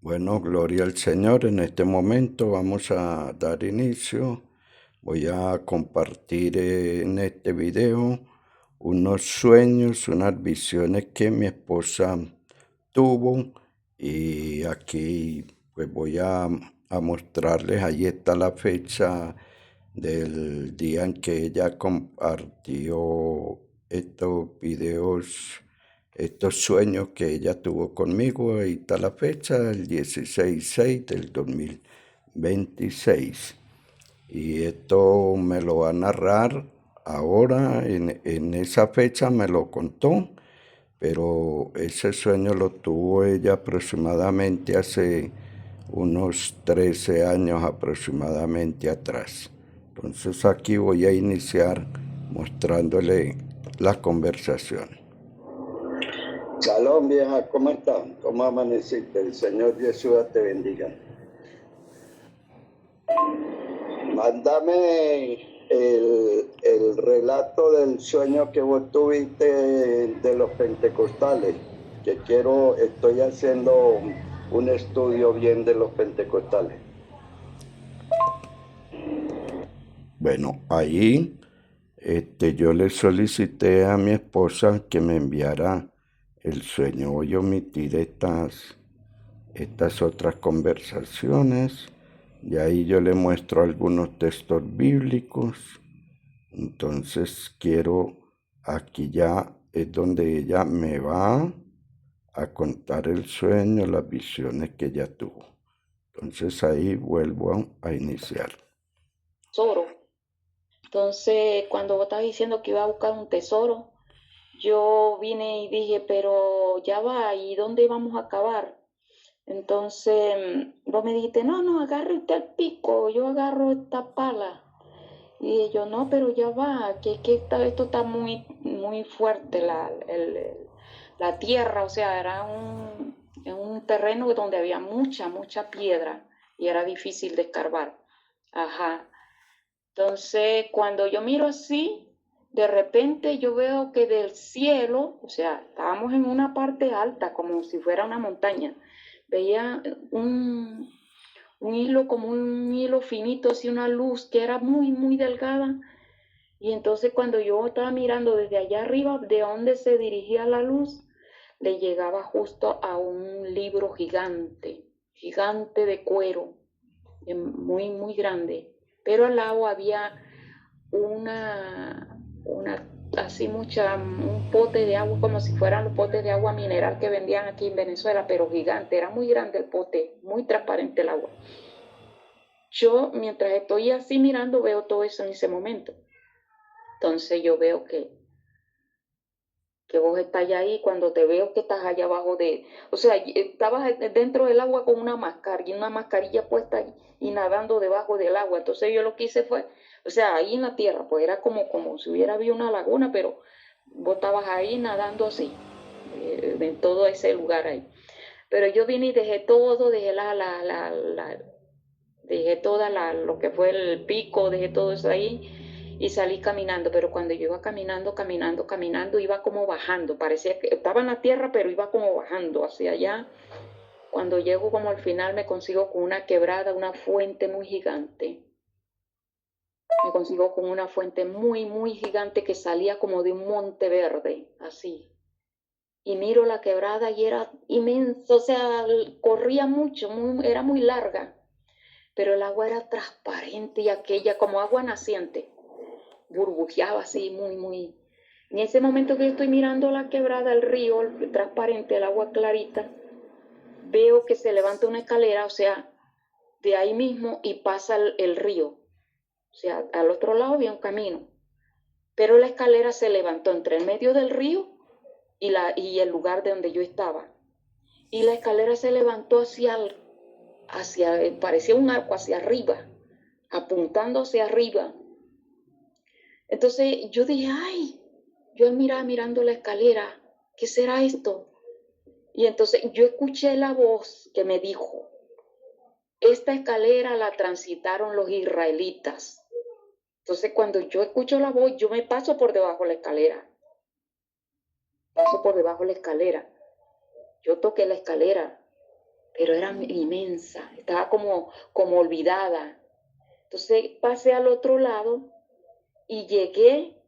Bueno, gloria al Señor. En este momento vamos a dar inicio. Voy a compartir en este video unos sueños, unas visiones que mi esposa tuvo y aquí pues voy a mostrarles, ahí está la fecha del día en que ella compartió estos videos, estos sueños que ella tuvo conmigo. Ahí está la fecha, el 16/6 del 2026. Y esto me lo va a narrar ahora, en esa fecha me lo contó, pero ese sueño lo tuvo ella aproximadamente hace unos 13 años aproximadamente atrás. Entonces aquí voy a iniciar mostrándole la conversación. Shalom, vieja, ¿cómo están? ¿Cómo amaneciste? El Señor Yeshua te bendiga. Mándame el relato del sueño que vos tuviste de los pentecostales, que estoy haciendo un estudio bien de los pentecostales. Bueno, ahí yo le solicité a mi esposa que me enviara el sueño. Voy a omitir estas otras conversaciones y ahí yo le muestro algunos textos bíblicos. Entonces aquí ya es donde ella me va a contar el sueño, las visiones que ella tuvo. Entonces ahí vuelvo a iniciar. Tesoro. Entonces, cuando vos estabas diciendo que iba a buscar un tesoro, yo vine y dije, pero ya va, ¿y dónde vamos a acabar? Entonces, vos me dijiste, no, agarre usted el pico, yo agarro esta pala. Y dije yo, no, pero ya va, que esto está muy fuerte, la tierra, o sea, era un terreno donde había mucha piedra y era difícil de escarbar. Ajá. Entonces, cuando yo miro así, de repente yo veo que del cielo, o sea, estábamos en una parte alta, como si fuera una montaña, veía un hilo, como un hilo finito, así una luz que era muy delgada. Y entonces cuando yo estaba mirando desde allá arriba, de donde se dirigía la luz, le llegaba justo a un libro gigante de cuero, muy grande. Pero al lado había un pote de agua, como si fueran los potes de agua mineral que vendían aquí en Venezuela, pero gigante, era muy grande el pote, muy transparente el agua. Yo, mientras estoy así mirando, veo todo eso en ese momento. Entonces yo veo que vos estás allá ahí, cuando te veo que estás allá abajo o sea, estabas dentro del agua con una mascarilla puesta y nadando debajo del agua. Entonces yo lo que hice fue, o sea, ahí en la tierra, pues era como si hubiera habido una laguna, pero vos estabas ahí nadando así, en todo ese lugar ahí. Pero yo vine y dejé todo, dejé lo que fue el pico, dejé todo eso ahí y salí caminando. Pero cuando yo iba caminando, iba como bajando. Parecía que estaba en la tierra, pero iba como bajando hacia allá. Cuando llego como al final me consigo con una quebrada, una fuente muy gigante. Me consigo con una fuente muy gigante que salía como de un monte verde, así. Y miro la quebrada y era inmenso, o sea, corría mucho, era muy larga, pero el agua era transparente y aquella como agua naciente, burbujeaba así muy. En ese momento que yo estoy mirando la quebrada, el río el transparente, el agua clarita, veo que se levanta una escalera, o sea, de ahí mismo y pasa el río. O sea, al otro lado había un camino, pero la escalera se levantó entre el medio del río y el lugar de donde yo estaba. Y la escalera se levantó parecía un arco hacia arriba, apuntando hacia arriba. Entonces yo dije, ay, yo mirando la escalera, ¿qué será esto? Y entonces yo escuché la voz que me dijo, esta escalera la transitaron los israelitas. Entonces cuando yo escucho la voz, yo me paso por debajo de la escalera. Paso por debajo de la escalera. Yo toqué la escalera, pero era inmensa, estaba como olvidada. Entonces pasé al otro lado y llegué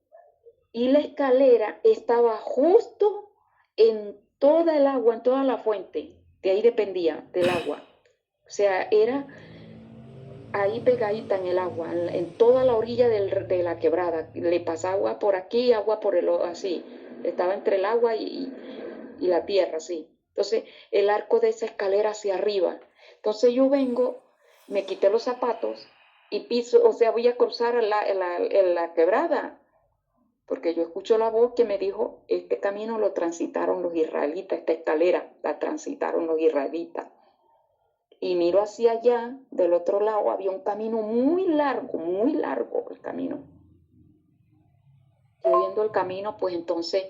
y la escalera estaba justo en toda el agua, en toda la fuente, de ahí dependía del agua. O sea, era ahí pegadita en el agua, en toda la orilla de la quebrada. Le pasaba agua por aquí, agua por el así. Estaba entre el agua y la tierra, así. Entonces, el arco de esa escalera hacia arriba. Entonces yo vengo, me quité los zapatos y piso, o sea, voy a cruzar la quebrada, porque yo escucho la voz que me dijo, este camino lo transitaron los israelitas, esta escalera la transitaron los israelitas. Y miro hacia allá, del otro lado había un camino muy largo el camino. Yo viendo el camino, pues entonces,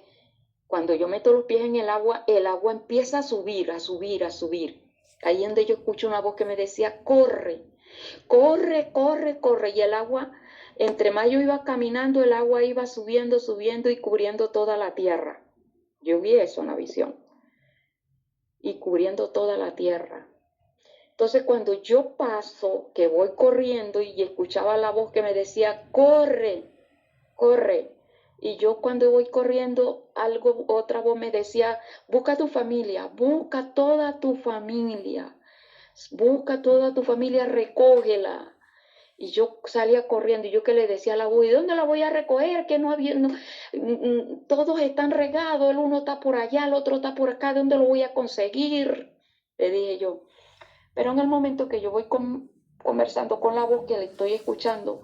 cuando yo meto los pies en el agua empieza a subir, a subir, a subir. Ahí donde yo escucho una voz que me decía, corre, corre, corre, corre. Y el agua, entre más yo iba caminando, el agua iba subiendo, subiendo y cubriendo toda la tierra. Yo vi eso en la visión. Y cubriendo toda la tierra. Entonces cuando yo paso, que voy corriendo y escuchaba la voz que me decía, corre, corre. Y yo cuando voy corriendo, otra voz me decía, busca tu familia, busca toda tu familia, busca toda tu familia, recógela. Y yo salía corriendo y yo que le decía a la voz, ¿y dónde la voy a recoger? Que no había, no, todos están regados, el uno está por allá, el otro está por acá, ¿de dónde lo voy a conseguir? Le dije yo. Pero en el momento que yo voy conversando con la voz que le estoy escuchando,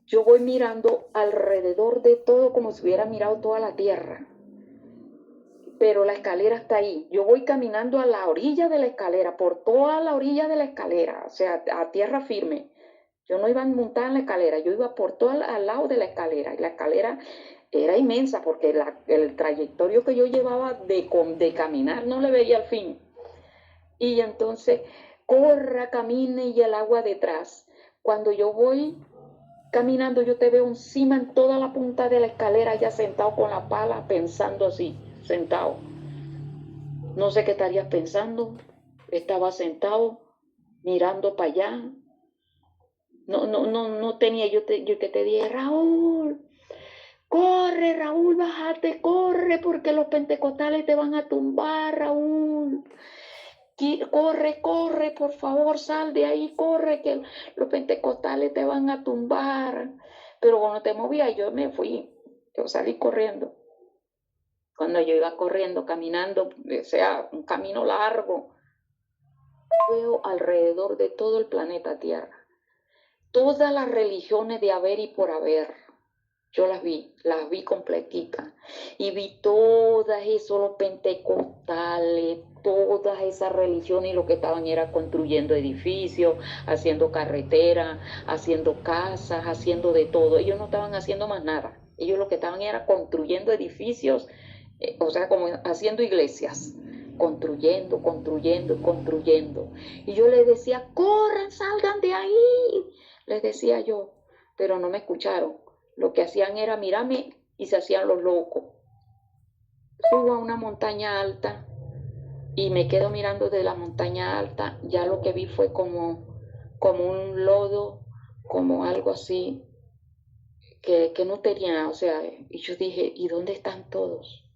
yo voy mirando alrededor de todo como si hubiera mirado toda la tierra. Pero la escalera está ahí. Yo voy caminando a la orilla de la escalera, por toda la orilla de la escalera, o sea, a tierra firme. Yo no iba montada en la escalera, yo iba por todo al lado de la escalera. Y la escalera era inmensa porque el trayectorio que yo llevaba de caminar no le veía el fin. Y entonces corra, camine y el agua detrás. Cuando yo voy caminando, yo te veo encima en toda la punta de la escalera, ya sentado con la pala, pensando así, sentado. No sé qué estarías pensando. Estaba sentado, mirando para allá. No tenía yo que te dije, Raúl, corre, Raúl, bájate, corre, porque los pentecostales te van a tumbar, Raúl. Corre, corre, por favor, sal de ahí, corre, que los pentecostales te van a tumbar. Pero cuando te movías, yo me fui, yo salí corriendo. Cuando yo iba corriendo, caminando, o sea, un camino largo, veo alrededor de todo el planeta Tierra, todas las religiones de haber y por haber. Yo las vi completitas. Y vi todas esos, los pentecostales, todas esas religiones, y lo que estaban era construyendo edificios, haciendo carreteras, haciendo casas, haciendo de todo. Ellos no estaban haciendo más nada. Ellos lo que estaban era construyendo edificios, o sea, como haciendo iglesias. Construyendo, construyendo, construyendo. Y yo les decía, corran, salgan de ahí. Les decía yo, pero no me escucharon. Lo que hacían era mirarme y se hacían los locos. Subo a una montaña alta y me quedo mirando de la montaña alta. Ya lo que vi fue como un lodo, como algo así, que no tenía, o sea, y yo dije, ¿y dónde están todos?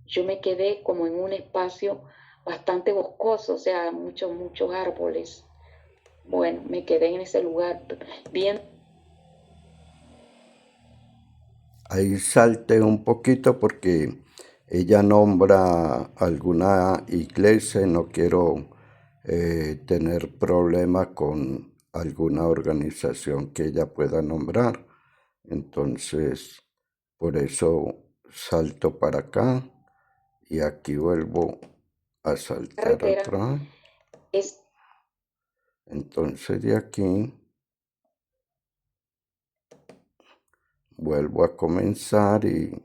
Yo me quedé como en un espacio bastante boscoso, o sea, muchos árboles. Bueno, me quedé en ese lugar bien. Ahí salte un poquito porque ella nombra alguna iglesia y no quiero tener problemas con alguna organización que ella pueda nombrar. Entonces, por eso salto para acá y aquí vuelvo a saltar Carretera atrás. es Entonces de aquí vuelvo a comenzar y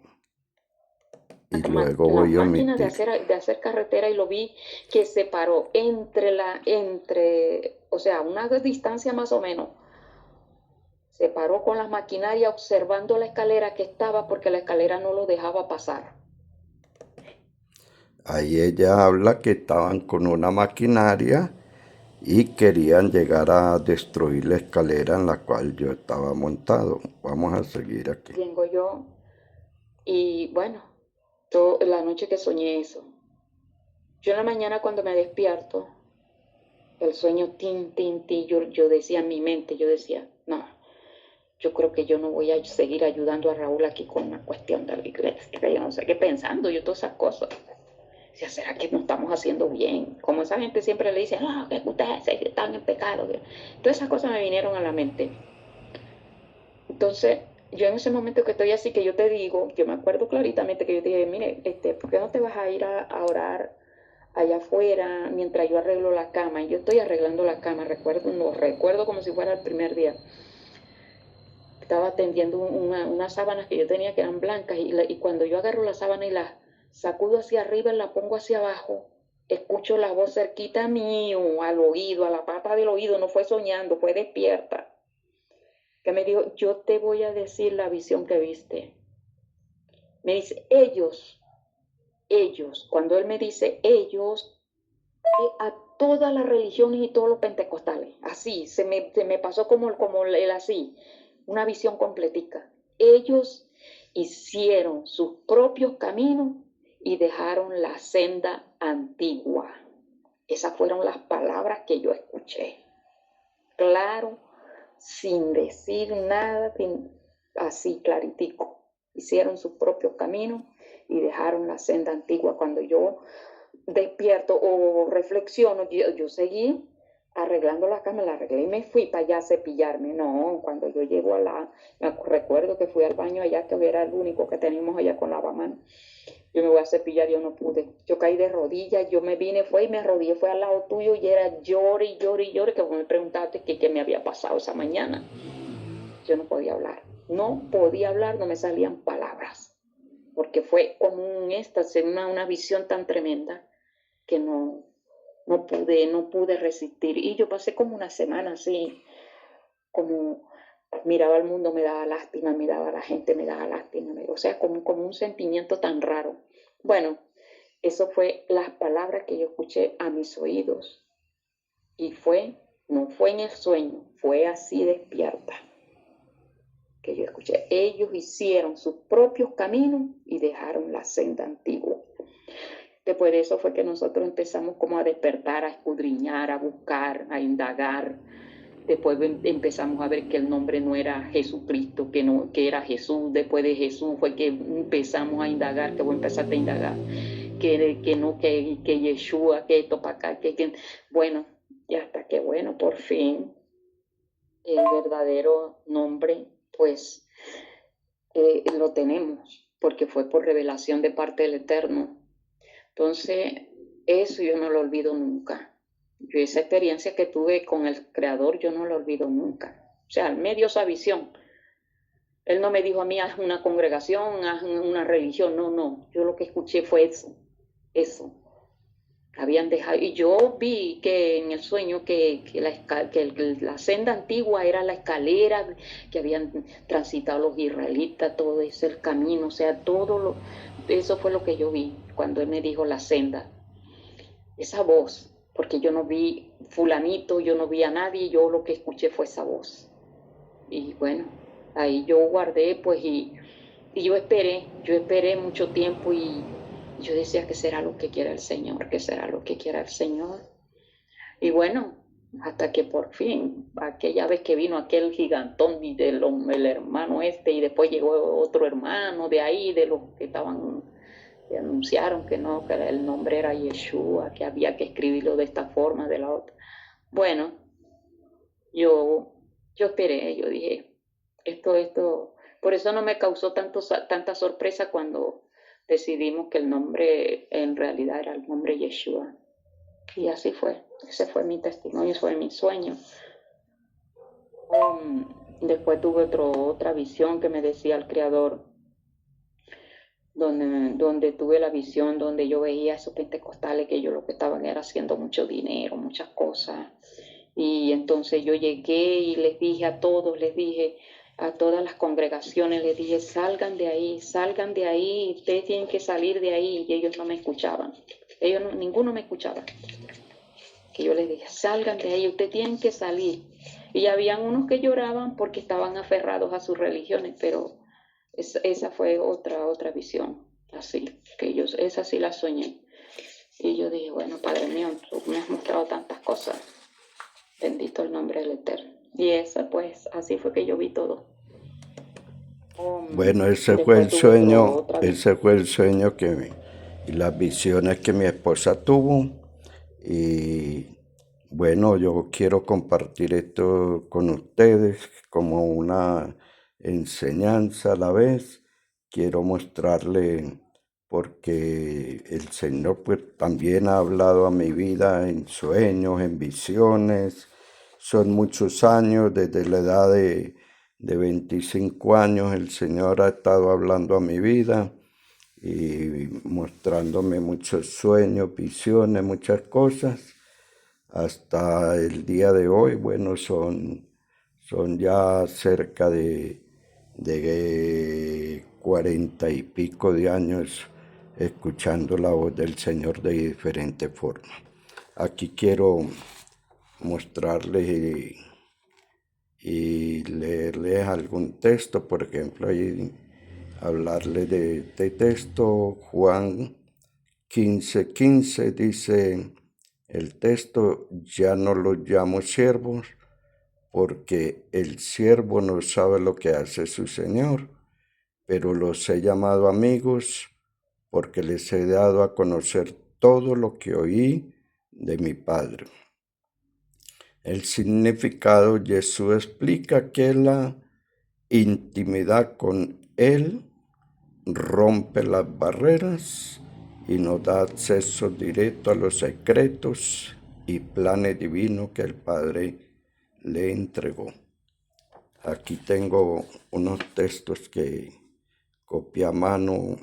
luego la voy a máquina omitir. de hacer carretera y lo vi que se paró o sea, una distancia más o menos. Se paró con las maquinarias observando la escalera que estaba porque la escalera no lo dejaba pasar. Ahí ella habla que estaban con una maquinaria y querían llegar a destruir la escalera en la cual yo estaba montado. Vamos a seguir aquí. Vengo yo y bueno, la noche que soñé eso. Yo en la mañana cuando me despierto, el sueño tin, yo decía en mi mente, yo decía, no, yo creo que yo no voy a seguir ayudando a Raúl aquí con la cuestión de la iglesia, que yo no sé qué pensando, yo todas esas cosas. O sea, ¿será que no estamos haciendo bien? Como esa gente siempre le dice, no, que ustedes están en pecado. Todas esas cosas me vinieron a la mente. Entonces, yo en ese momento que estoy así, que yo te digo, yo me acuerdo claritamente que yo te dije, mire, ¿por qué no te vas a ir a orar allá afuera mientras yo arreglo la cama? Y yo estoy arreglando la cama, recuerdo como si fuera el primer día. Estaba tendiendo unas sábanas que yo tenía que eran blancas y cuando yo agarro la sábana y la sacudo hacia arriba y la pongo hacia abajo, escucho la voz cerquita mío, al oído, a la pata del oído, no fue soñando, fue despierta, que me dijo, yo te voy a decir la visión que viste. Me dice, ellos, cuando él me dice ellos, a todas las religiones y todos los pentecostales, así, se me pasó como el así, una visión completica. Ellos hicieron sus propios caminos y dejaron la senda antigua. Esas fueron las palabras que yo escuché. Claro, sin decir nada, así claritico. Hicieron sus propios caminos y dejaron la senda antigua. Cuando yo despierto o reflexiono, yo seguí arreglando la cama, la arreglé y me fui para allá a cepillarme. No, cuando yo llego me recuerdo que fui al baño allá, que era el único que teníamos allá con lavamanos. Yo me voy a cepillar, yo no pude. Yo caí de rodillas, yo me vine, fue y me arrodillé, fue al lado tuyo y era llore, que vos me preguntaste qué me había pasado esa mañana. Yo no podía hablar, no me salían palabras, porque fue como un éxtasis, una visión tan tremenda que no pude resistir. Y yo pasé como una semana así, como miraba al mundo, me daba lástima, miraba a la gente, me daba lástima, o sea, como un sentimiento tan raro. Bueno, eso fue las palabras que yo escuché a mis oídos y no fue en el sueño, fue así despierta que yo escuché. Ellos hicieron sus propios caminos y dejaron la senda antigua. Después de eso fue que nosotros empezamos como a despertar, a escudriñar, a buscar, a indagar. Después empezamos a ver que el nombre no era Jesucristo, que era Jesús. Después de Jesús fue que empezamos a indagar, que vos empezaste a indagar, que Yeshua, que esto para acá, bueno, y hasta que bueno, por fin, el verdadero nombre, pues lo tenemos, porque fue por revelación de parte del Eterno. Entonces, eso yo no lo olvido nunca. Yo esa experiencia que tuve con el Creador, yo no lo olvido nunca. O sea, él me dio esa visión. Él no me dijo a mí, haz una congregación, haz una religión. No, no. Yo lo que escuché fue eso. Eso. Habían dejado. Y yo vi que en el sueño que la senda antigua era la escalera que habían transitado los israelitas, todo ese el camino. O sea, eso fue lo que yo vi cuando él me dijo la senda. Esa voz, porque yo no vi fulanito, yo no vi a nadie, yo lo que escuché fue esa voz. Y bueno, ahí yo guardé, pues, y yo esperé mucho tiempo y yo decía que será lo que quiera el Señor, que será lo que quiera el Señor. Y bueno, hasta que por fin, aquella vez que vino aquel gigantón el hermano y después llegó otro hermano de ahí, de los que estaban que anunciaron que no, que el nombre era Yeshua, que había que escribirlo de esta forma, de la otra. Bueno, yo esperé, yo dije, por eso no me causó tanta sorpresa cuando decidimos que el nombre en realidad era el nombre Yeshua. Y así fue, ese fue mi testimonio, ese fue mi sueño. Después tuve otra visión que me decía el Creador, donde tuve la visión, donde yo veía a esos pentecostales que ellos lo que estaban era haciendo mucho dinero, muchas cosas. Y entonces yo llegué y les dije a todos, les dije, a todas las congregaciones, les dije, salgan de ahí, ustedes tienen que salir de ahí, y ellos no me escuchaban, ninguno me escuchaba, que yo les dije, salgan de ahí, ustedes tienen que salir, y habían unos que lloraban porque estaban aferrados a sus religiones, pero esa fue otra visión, así, esa sí la soñé, y yo dije, bueno, Padre mío, tú me has mostrado tantas cosas, bendito el nombre del Eterno, y esa pues, así fue que yo vi todo. Bueno, Después tuve otra ese visión. fue el sueño y las visiones que mi esposa tuvo. Y bueno, yo quiero compartir esto con ustedes como una enseñanza a la vez. Quiero mostrarle porque el Señor pues también ha hablado a mi vida en sueños, en visiones. Son muchos años, desde la edad de 25 años el Señor ha estado hablando a mi vida y mostrándome muchos sueños, visiones, muchas cosas. Hasta el día de hoy, bueno, son ya cerca de 40 y pico de años escuchando la voz del Señor de diferente forma. Aquí quiero mostrarles y leerles algún texto, por ejemplo, ahí hablarles de este texto, Juan 15:15 dice el texto, ya no los llamo siervos, porque el siervo no sabe lo que hace su Señor, pero los he llamado amigos, porque les he dado a conocer todo lo que oí de mi Padre. El significado, Jesús explica que la intimidad con Él rompe las barreras y nos da acceso directo a los secretos y planes divinos que el Padre le entregó. Aquí tengo unos textos que copié a mano.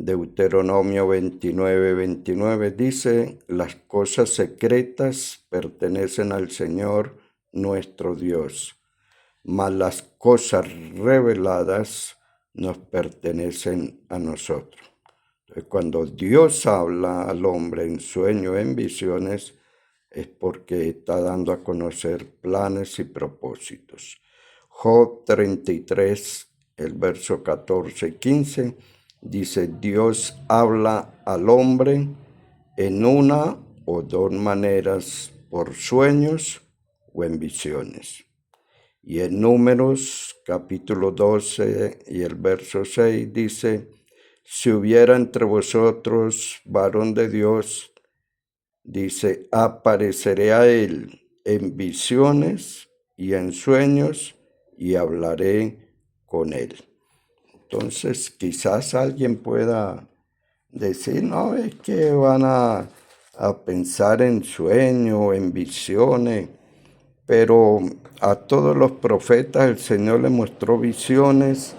Deuteronomio 29:29 dice, las cosas secretas pertenecen al Señor nuestro Dios, mas las cosas reveladas nos pertenecen a nosotros. Entonces, cuando Dios habla al hombre en sueños, en visiones, es porque está dando a conocer planes y propósitos. Job 33, el verso 14 y 15, dice, Dios habla al hombre en una o dos maneras, por sueños o en visiones. Y en Números capítulo 12 y el verso 6 dice, si hubiera entre vosotros varón de Dios, dice, apareceré a él en visiones y en sueños y hablaré con él. Entonces quizás alguien pueda decir, no, es que van a pensar en sueños, en visiones, pero a todos los profetas el Señor les mostró visiones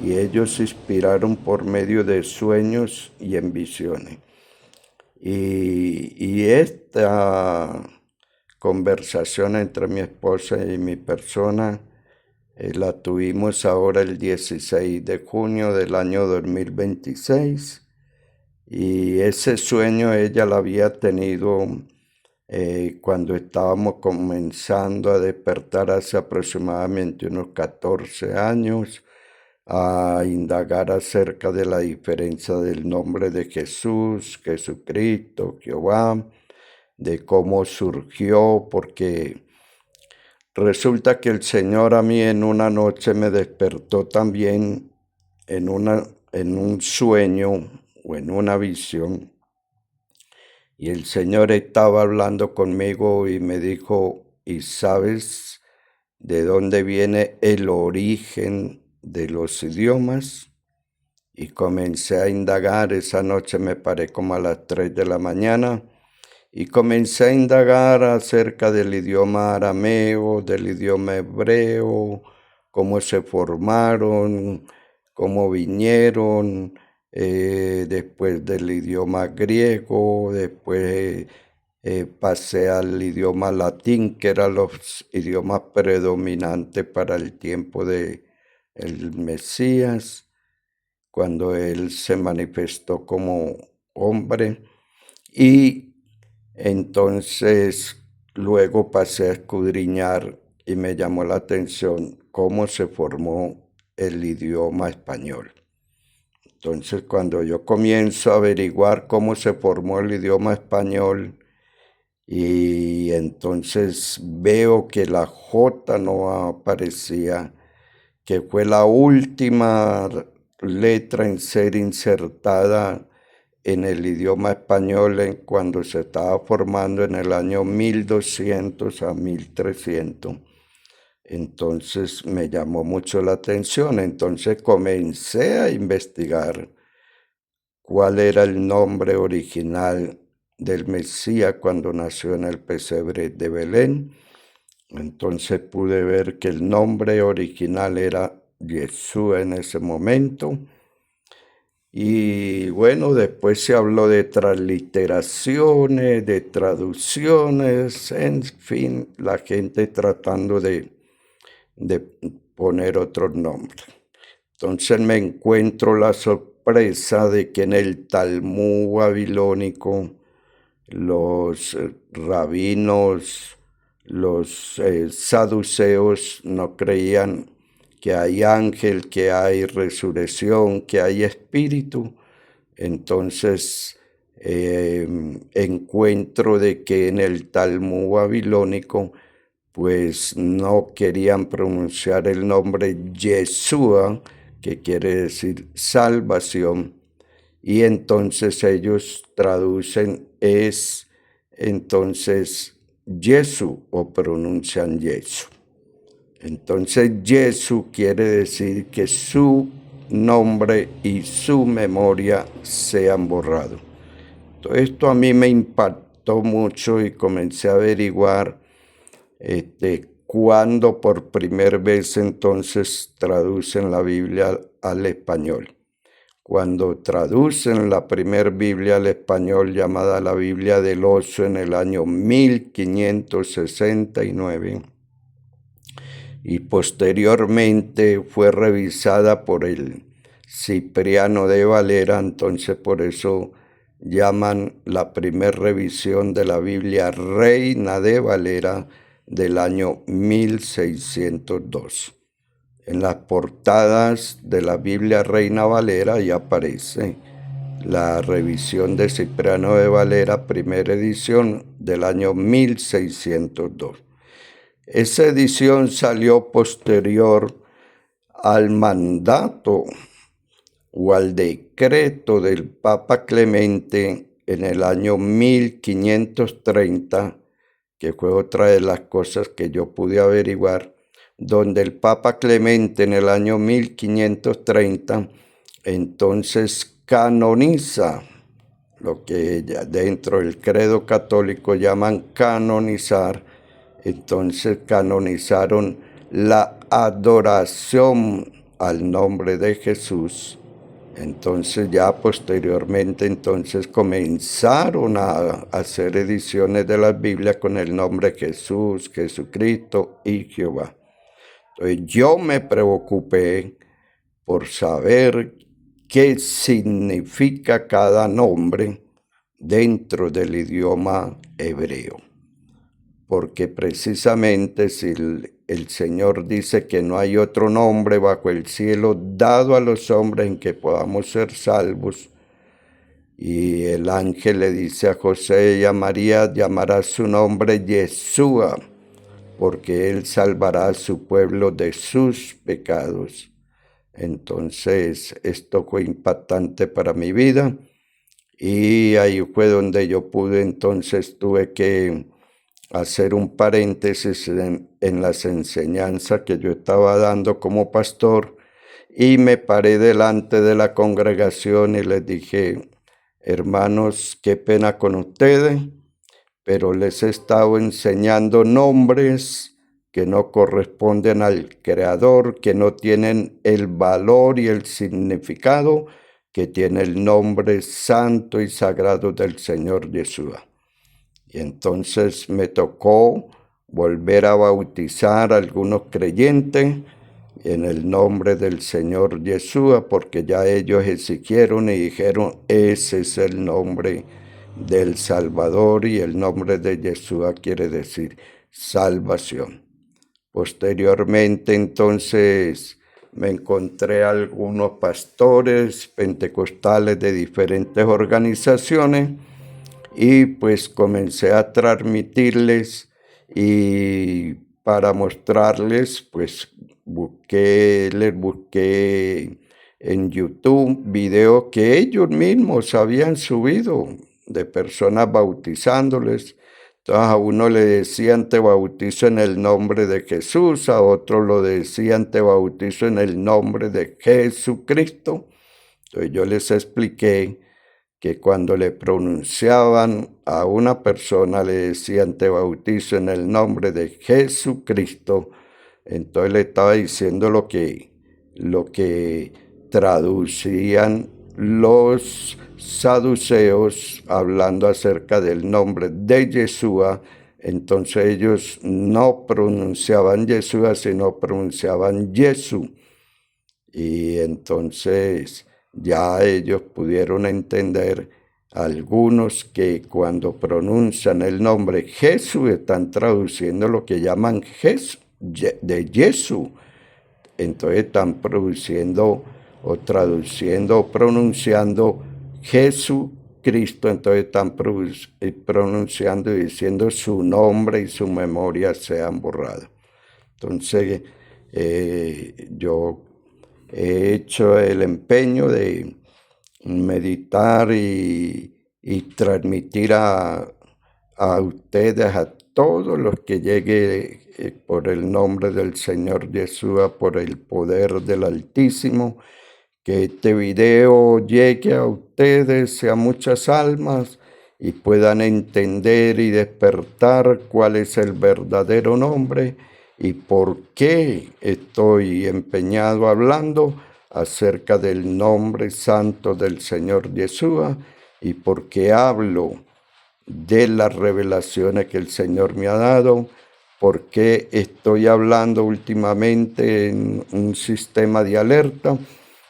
y ellos se inspiraron por medio de sueños y en visiones. Y esta conversación entre mi esposa y mi persona la tuvimos ahora el 16 de junio del año 2026 y ese sueño ella lo había tenido cuando estábamos comenzando a despertar hace aproximadamente unos 14 años, a indagar acerca de la diferencia del nombre de Jesús, Jesucristo, Jehová, de cómo surgió, porque resulta que el Señor a mí en una noche me despertó también en un sueño o en una visión. Y el Señor estaba hablando conmigo y me dijo, ¿y sabes de dónde viene el origen de los idiomas? Y comencé a indagar, esa noche me paré como a las 3 de la mañana, y comencé a indagar acerca del idioma arameo, del idioma hebreo, cómo se formaron, cómo vinieron, después del idioma griego, después pasé al idioma latín, que eran los idiomas predominantes para el tiempo de el Mesías, cuando él se manifestó como hombre. Y entonces luego pasé a escudriñar y me llamó la atención cómo se formó el idioma español. Entonces, cuando yo comienzo a averiguar cómo se formó el idioma español, y entonces veo que la J no aparecía, que fue la última letra en ser insertada en el idioma español cuando se estaba formando en el año 1200 a 1300. Entonces me llamó mucho la atención, entonces comencé a investigar cuál era el nombre original del Mesías cuando nació en el pesebre de Belén. Entonces pude ver que el nombre original era Yeshua en ese momento. Y bueno, después se habló de transliteraciones, de traducciones, en fin, la gente tratando de poner otros nombres. Entonces me encuentro la sorpresa de que en el Talmud babilónico los rabinos, los saduceos no creían que hay ángel, que hay resurrección, que hay espíritu. Entonces encuentro de que en el Talmud babilónico pues no querían pronunciar el nombre Yeshua, que quiere decir salvación, y entonces ellos traducen entonces Jesús o pronuncian Jesús. Entonces Jesús quiere decir que su nombre y su memoria sean borrados. Todo esto a mí me impactó mucho y comencé a averiguar cuando por primera vez entonces traducen la Biblia al español. Cuando traducen la primera Biblia al español, llamada la Biblia del Oso, en el año 1569, y posteriormente fue revisada por el Cipriano de Valera, entonces por eso llaman la primera revisión de la Biblia Reina de Valera del año 1602. En las portadas de la Biblia Reina Valera ya aparece la revisión de Cipriano de Valera, primera edición del año 1602. Esa edición salió posterior al mandato o al decreto del Papa Clemente en el año 1530, que fue otra de las cosas que yo pude averiguar, donde el Papa Clemente en el año 1530 entonces canoniza lo que dentro del credo católico llaman canonizar. Entonces canonizaron la adoración al nombre de Jesús. Entonces ya posteriormente entonces comenzaron a hacer ediciones de las Biblias con el nombre Jesús, Jesucristo y Jehová. Entonces yo me preocupé por saber qué significa cada nombre dentro del idioma hebreo. Porque precisamente si el Señor dice que no hay otro nombre bajo el cielo dado a los hombres en que podamos ser salvos, y el ángel le dice a José y a María, llamará su nombre Yeshua, porque él salvará a su pueblo de sus pecados. Entonces esto fue impactante para mi vida, y ahí fue donde yo pude, entonces tuve que hacer un paréntesis en las enseñanzas que yo estaba dando como pastor, y me paré delante de la congregación y les dije: hermanos, qué pena con ustedes, pero les he estado enseñando nombres que no corresponden al Creador, que no tienen el valor y el significado que tiene el nombre santo y sagrado del Señor Yeshua. Y entonces me tocó volver a bautizar a algunos creyentes en el nombre del Señor Yeshua, porque ya ellos exigieron y dijeron, ese es el nombre del Salvador, y el nombre de Yeshua quiere decir salvación. Posteriormente, entonces, me encontré algunos pastores pentecostales de diferentes organizaciones y pues comencé a transmitirles, y para mostrarles, pues les busqué en YouTube videos que ellos mismos habían subido de personas bautizándoles. Entonces a uno le decían, te bautizo en el nombre de Jesús, a otro lo decían, te bautizo en el nombre de Jesucristo. Entonces yo les expliqué que cuando le pronunciaban a una persona, le decían, te bautizo en el nombre de Jesucristo, entonces le estaba diciendo lo que traducían los saduceos hablando acerca del nombre de Yeshua. Entonces ellos no pronunciaban Yeshua, sino pronunciaban Jesús. Y entonces ya ellos pudieron entender, algunos, que cuando pronuncian el nombre Jesús están traduciendo lo que llaman Jesús, de Jesús. Entonces están produciendo o traduciendo o pronunciando Jesucristo. Entonces están pronunciando y diciendo su nombre y su memoria sean borradas. Entonces yo he hecho el empeño de meditar y transmitir a ustedes, a todos los que llegue, por el nombre del Señor Yeshua, por el poder del Altísimo, que este video llegue a ustedes, a muchas almas, y puedan entender y despertar cuál es el verdadero nombre y por qué estoy empeñado hablando acerca del nombre santo del Señor Yeshua, y por qué hablo de las revelaciones que el Señor me ha dado, porque estoy hablando últimamente en un sistema de alerta,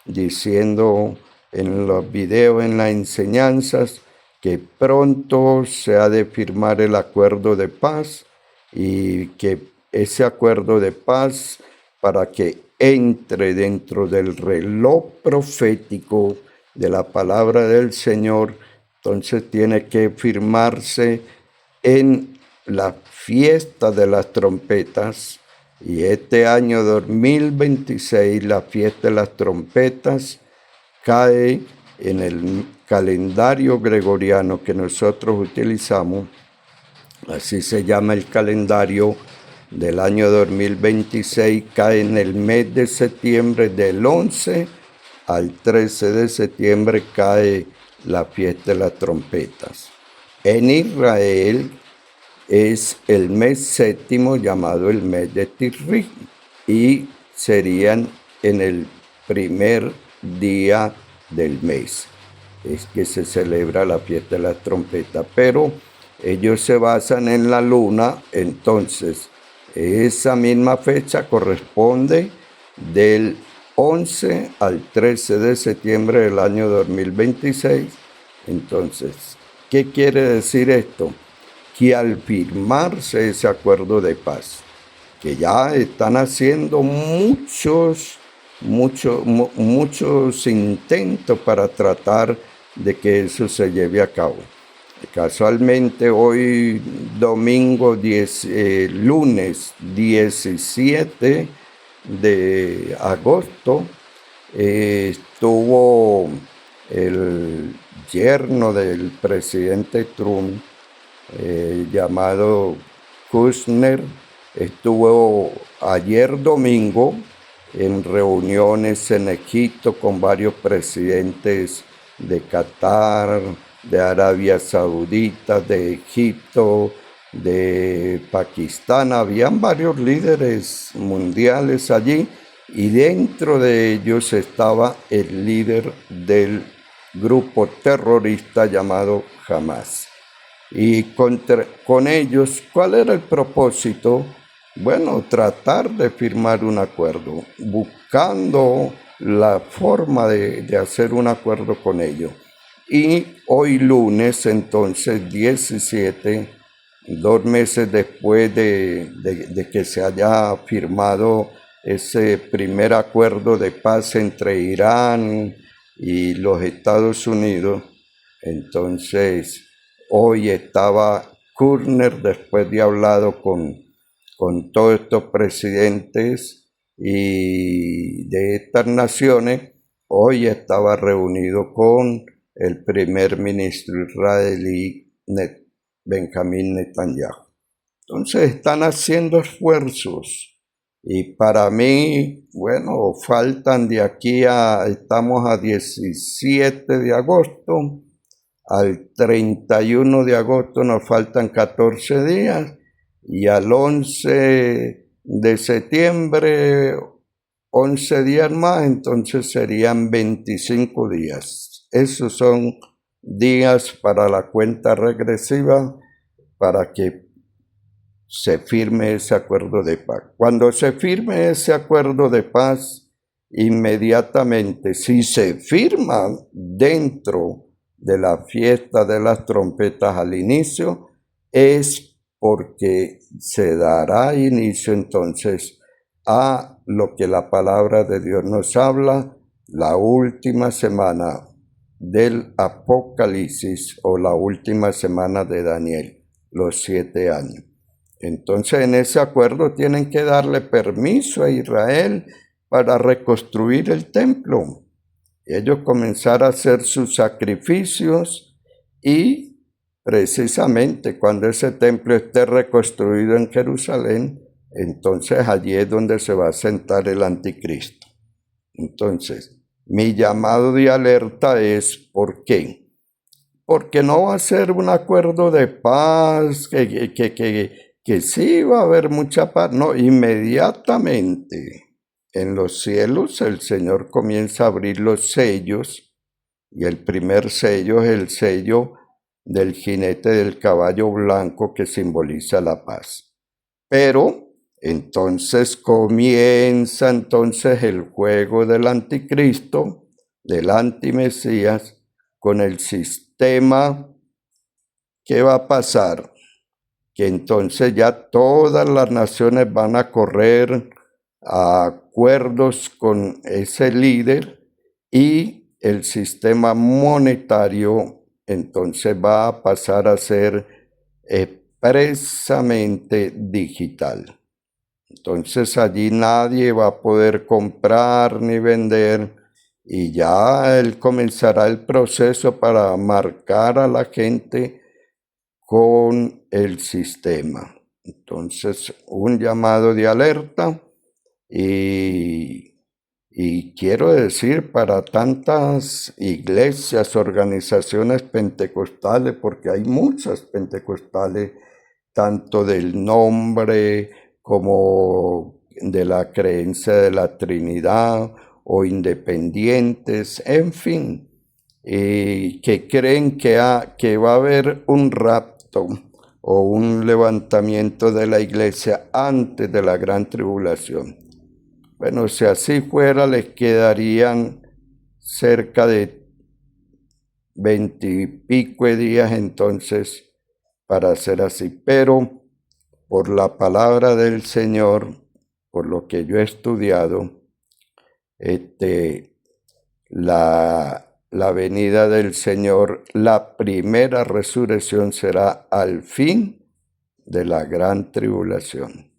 diciendo en los videos, en las enseñanzas, que pronto se ha de firmar el acuerdo de paz, y que ese acuerdo de paz, para que entre dentro del reloj profético de la palabra del Señor, entonces tiene que firmarse en la fiesta de las trompetas. Y este año 2026, la fiesta de las trompetas cae en el calendario gregoriano que nosotros utilizamos. Así se llama el calendario del año 2026, cae en el mes de septiembre. Del 11 al 13 de septiembre cae la fiesta de las trompetas. En Israel es el mes séptimo, llamado el mes de Tisri, y serían en el primer día del mes. Es que se celebra la fiesta de las trompetas, pero ellos se basan en la luna. Entonces esa misma fecha corresponde del 11 al 13 de septiembre del año 2026. Entonces, ¿qué quiere decir esto? Que al firmarse ese acuerdo de paz, que ya están haciendo muchos intentos para tratar de que eso se lleve a cabo. Casualmente hoy lunes 17 de agosto, estuvo el yerno del presidente Trump, llamado Kushner, estuvo ayer domingo en reuniones en Egipto con varios presidentes de Qatar, de Arabia Saudita, de Egipto, de Pakistán. Habían varios líderes mundiales allí, y dentro de ellos estaba el líder del grupo terrorista llamado Hamas. Y con ellos, ¿cuál era el propósito? Bueno, tratar de firmar un acuerdo, buscando la forma de hacer un acuerdo con ellos. Y hoy lunes, entonces 17, 2 meses después de que se haya firmado ese primer acuerdo de paz entre Irán y los Estados Unidos, entonces hoy estaba Kurner, después de hablado con todos estos presidentes y de estas naciones, hoy estaba reunido con el primer ministro israelí Benjamín Netanyahu. Entonces están haciendo esfuerzos y para mí, bueno, faltan estamos a 17 de agosto, al 31 de agosto nos faltan 14 días y al 11 de septiembre 11 días más, entonces serían 25 días. Esos son días para la cuenta regresiva para que se firme ese acuerdo de paz. Cuando se firme ese acuerdo de paz, inmediatamente, si se firma dentro de la fiesta de las trompetas al inicio, es porque se dará inicio entonces a lo que la palabra de Dios nos habla, la última semana del Apocalipsis o la última semana de Daniel, los 7 años. Entonces en ese acuerdo tienen que darle permiso a Israel para reconstruir el templo. Ellos comenzar a hacer sus sacrificios y precisamente cuando ese templo esté reconstruido en Jerusalén, entonces allí es donde se va a sentar el anticristo. Entonces, mi llamado de alerta es ¿por qué? Porque no va a ser un acuerdo de paz, que sí va a haber mucha paz. No, inmediatamente en los cielos el Señor comienza a abrir los sellos y el primer sello es el sello del jinete del caballo blanco que simboliza la paz. Pero entonces comienza el juego del anticristo, del antimesías, con el sistema que va a pasar, que entonces ya todas las naciones van a correr a acuerdos con ese líder y el sistema monetario entonces va a pasar a ser expresamente digital. Entonces allí nadie va a poder comprar ni vender y ya él comenzará el proceso para marcar a la gente con el sistema. Entonces, un llamado de alerta y quiero decir para tantas iglesias, organizaciones pentecostales, porque hay muchas pentecostales, tanto del nombre como de la creencia de la Trinidad o independientes, en fin, que creen que va a haber un rapto o un levantamiento de la iglesia antes de la gran tribulación. Bueno, si así fuera, les quedarían cerca de 20 y pico de días entonces para hacer así. Pero por la palabra del Señor, por lo que yo he estudiado, la venida del Señor, la primera resurrección será al fin de la gran tribulación.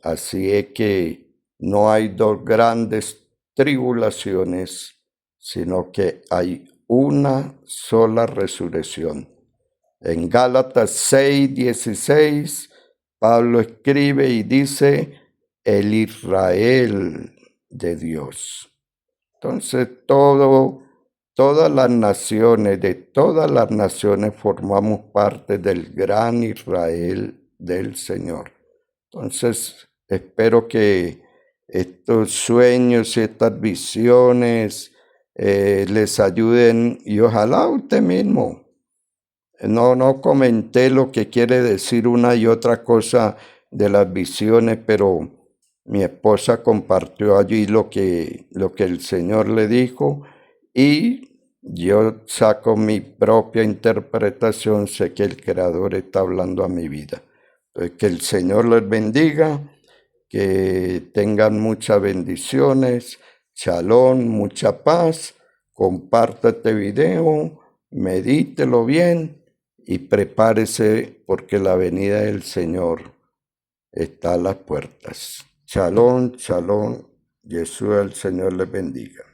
Así es que no hay dos grandes tribulaciones, sino que hay una sola resurrección. En Gálatas 6:16, Pablo escribe y dice, el Israel de Dios. Entonces todas las naciones formamos parte del gran Israel del Señor. Entonces espero que estos sueños y estas visiones les ayuden y ojalá usted mismo no comenté lo que quiere decir una y otra cosa de las visiones, pero mi esposa compartió allí lo que el Señor le dijo y yo saco mi propia interpretación, sé que el Creador está hablando a mi vida. Entonces, que el Señor les bendiga, que tengan muchas bendiciones, shalom, mucha paz, comparta este video, medítelo bien y prepárese porque la venida del Señor está a las puertas. Shalom, shalom, Jesús el Señor les bendiga.